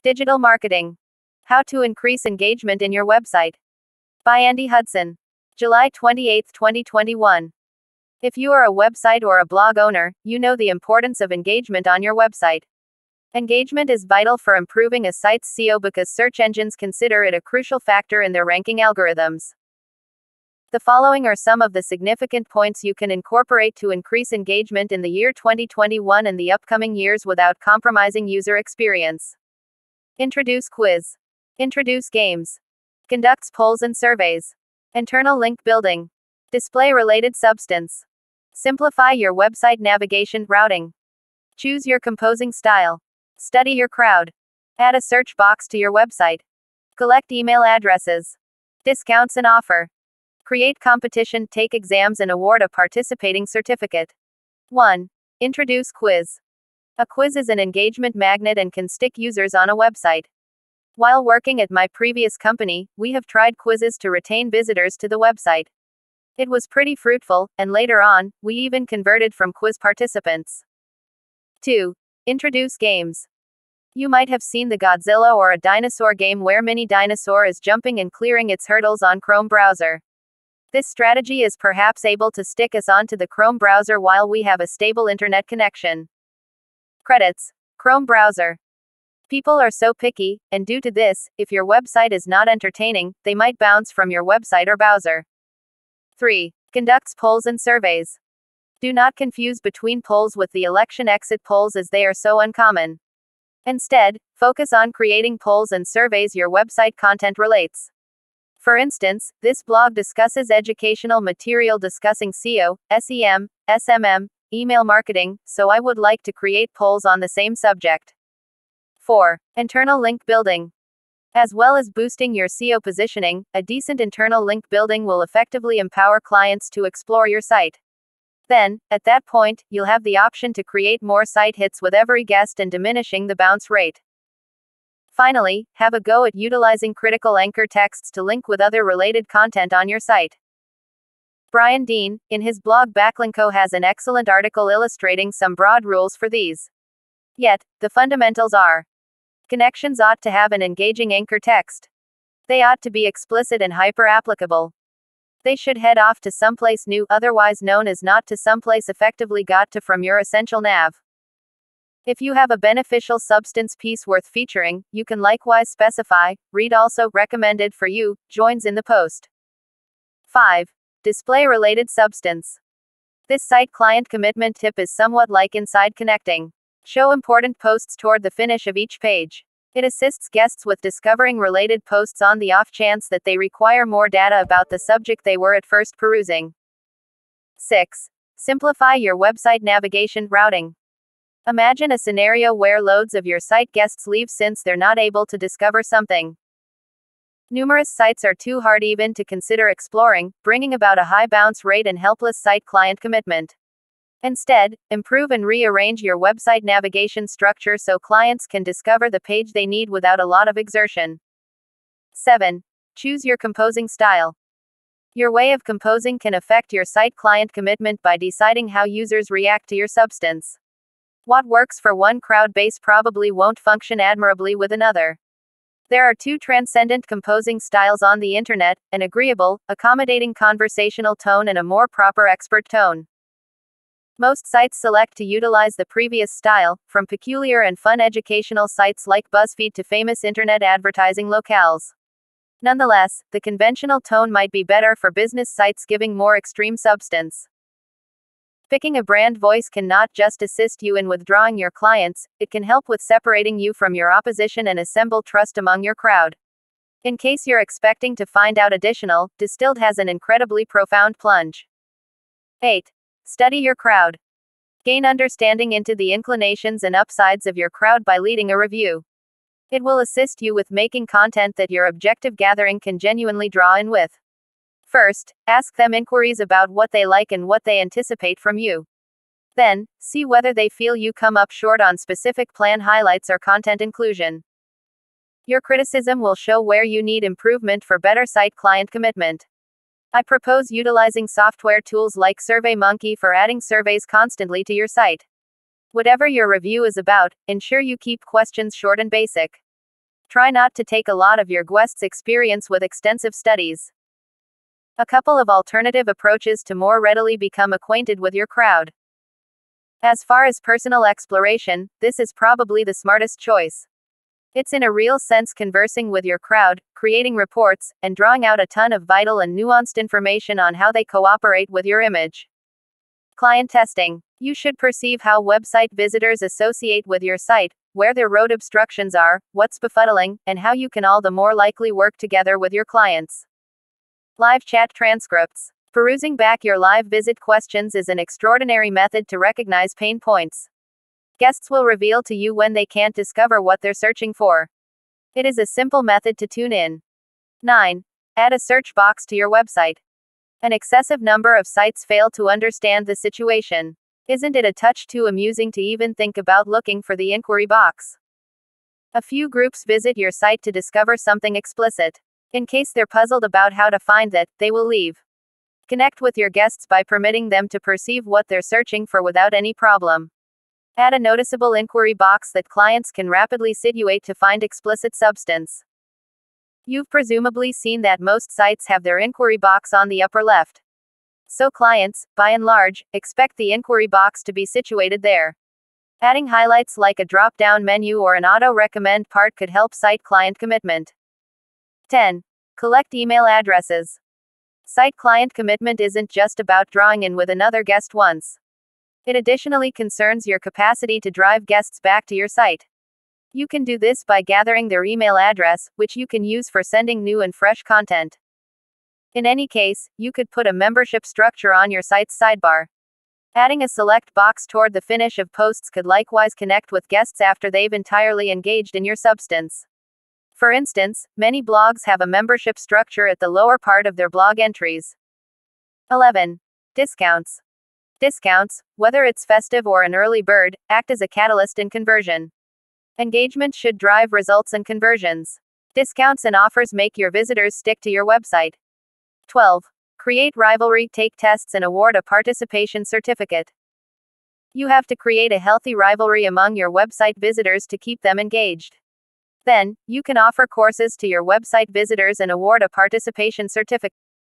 Digital Marketing. How to Increase Engagement in Your Website. By Andy Hudson. July 28, 2021. If you are a website or a blog owner, you know the importance of engagement on your website. Engagement is vital for improving a site's SEO because search engines consider it a crucial factor in their ranking algorithms. The following are some of the significant points you can incorporate to increase engagement in the year 2021 and the upcoming years without compromising user experience. Introduce quiz. Introduce games. Conducts polls and surveys. Internal link building. Display related substance. Simplify your website navigation, routing. Choose your composing style. Study your crowd. Add a search box to your website. Collect email addresses. Discounts and offer. Create competition, take exams and award a participating certificate. 1. Introduce quiz. A quiz is an engagement magnet and can stick users on a website. While working at my previous company, we have tried quizzes to retain visitors to the website. It was pretty fruitful, and later on, we even converted from quiz participants. 2. Introduce games. You might have seen the Godzilla or a dinosaur game where Mini Dinosaur is jumping and clearing its hurdles on Chrome browser. This strategy is perhaps able to stick us onto the Chrome browser while we have a stable internet connection. Credits. Chrome browser. People are so picky, and due to this, if your website is not entertaining, they might bounce from your website or browser. 3. Conducts polls and surveys. Do not confuse between polls with the election exit polls as they are so uncommon. Instead, focus on creating polls and surveys your website content relates. For instance, this blog discusses educational material discussing SEO, SEM, SMM, email marketing, so I would like to create polls on the same subject. 4. Internal link building. As well as boosting your SEO positioning, a decent internal link building will effectively empower clients to explore your site. Then, at that point, you'll have the option to create more site hits with every guest and diminishing the bounce rate. Finally, have a go at utilizing critical anchor texts to link with other related content on your site. Brian Dean, in his blog Backlinko, has an excellent article illustrating some broad rules for these. Yet, the fundamentals are: connections ought to have an engaging anchor text. They ought to be explicit and hyper-applicable. They should head off to someplace new, otherwise known as not to someplace effectively got to from your essential nav. If you have a beneficial substance piece worth featuring, you can likewise specify, read also, recommended for you, joins in the post. 5. Display-related substance. This site client commitment tip is somewhat like inside connecting. Show important posts toward the finish of each page. It assists guests with discovering related posts on the off chance that they require more data about the subject they were at first perusing. 6. Simplify your website navigation, routing. Imagine a scenario where loads of your site guests leave since they're not able to discover something. Numerous sites are too hard even to consider exploring, bringing about a high bounce rate and helpless site client commitment. Instead, improve and rearrange your website navigation structure so clients can discover the page they need without a lot of exertion. 7. Choose your composing style. Your way of composing can affect your site client commitment by deciding how users react to your substance. What works for one crowd base probably won't function admirably with another. There are two transcendent composing styles on the internet: an agreeable, accommodating conversational tone and a more proper expert tone. Most sites select to utilize the previous style, from peculiar and fun educational sites like BuzzFeed to famous internet advertising locales. Nonetheless, the conventional tone might be better for business sites giving more extreme substance. Picking a brand voice can not just assist you in withdrawing your clients, it can help with separating you from your opposition and assemble trust among your crowd. In case you're expecting to find out additional, Distilled has an incredibly profound plunge. 8. Study your crowd. Gain understanding into the inclinations and upsides of your crowd by leading a review. It will assist you with making content that your objective gathering can genuinely draw in with. First, ask them inquiries about what they like and what they anticipate from you. Then, see whether they feel you come up short on specific plan highlights or content inclusion. Your criticism will show where you need improvement for better site client commitment. I propose utilizing software tools like SurveyMonkey for adding surveys constantly to your site. Whatever your review is about, ensure you keep questions short and basic. Try not to take a lot of your guest's experience with extensive studies. A couple of alternative approaches to more readily become acquainted with your crowd. As far as personal exploration, this is probably the smartest choice. It's in a real sense conversing with your crowd, creating reports, and drawing out a ton of vital and nuanced information on how they cooperate with your image. Client testing. You should perceive how website visitors associate with your site, where their road obstructions are, what's befuddling, and how you can all the more likely work together with your clients. Live chat transcripts. Perusing back your live visit questions is an extraordinary method to recognize pain points. Guests will reveal to you when they can't discover what they're searching for. It is a simple method to tune in. 9. Add a search box to your website. An excessive number of sites fail to understand the situation. Isn't it a touch too amusing to even think about looking for the inquiry box? A few groups visit your site to discover something explicit. In case they're puzzled about how to find that, they will leave. Connect with your guests by permitting them to perceive what they're searching for without any problem. Add a noticeable inquiry box that clients can rapidly situate to find explicit substance. You've presumably seen that most sites have their inquiry box on the upper left. So clients, by and large, expect the inquiry box to be situated there. Adding highlights like a drop-down menu or an auto-recommend part could help site client commitment. 10. Collect email addresses. Site client commitment isn't just about drawing in with another guest once. It additionally concerns your capacity to drive guests back to your site. You can do this by gathering their email address, which you can use for sending new and fresh content. In any case, you could put a membership structure on your site's sidebar. Adding a select box toward the finish of posts could likewise connect with guests after they've entirely engaged in your substance. For instance, many blogs have a membership structure at the lower part of their blog entries. 11. Discounts. Discounts, whether it's festive or an early bird, act as a catalyst in conversion. Engagement should drive results and conversions. Discounts and offers make your visitors stick to your website. 12. Create rivalry, take tests, and award a participation certificate. You have to create a healthy rivalry among your website visitors to keep them engaged. Then, you can offer courses to your website visitors and award a participation certificate.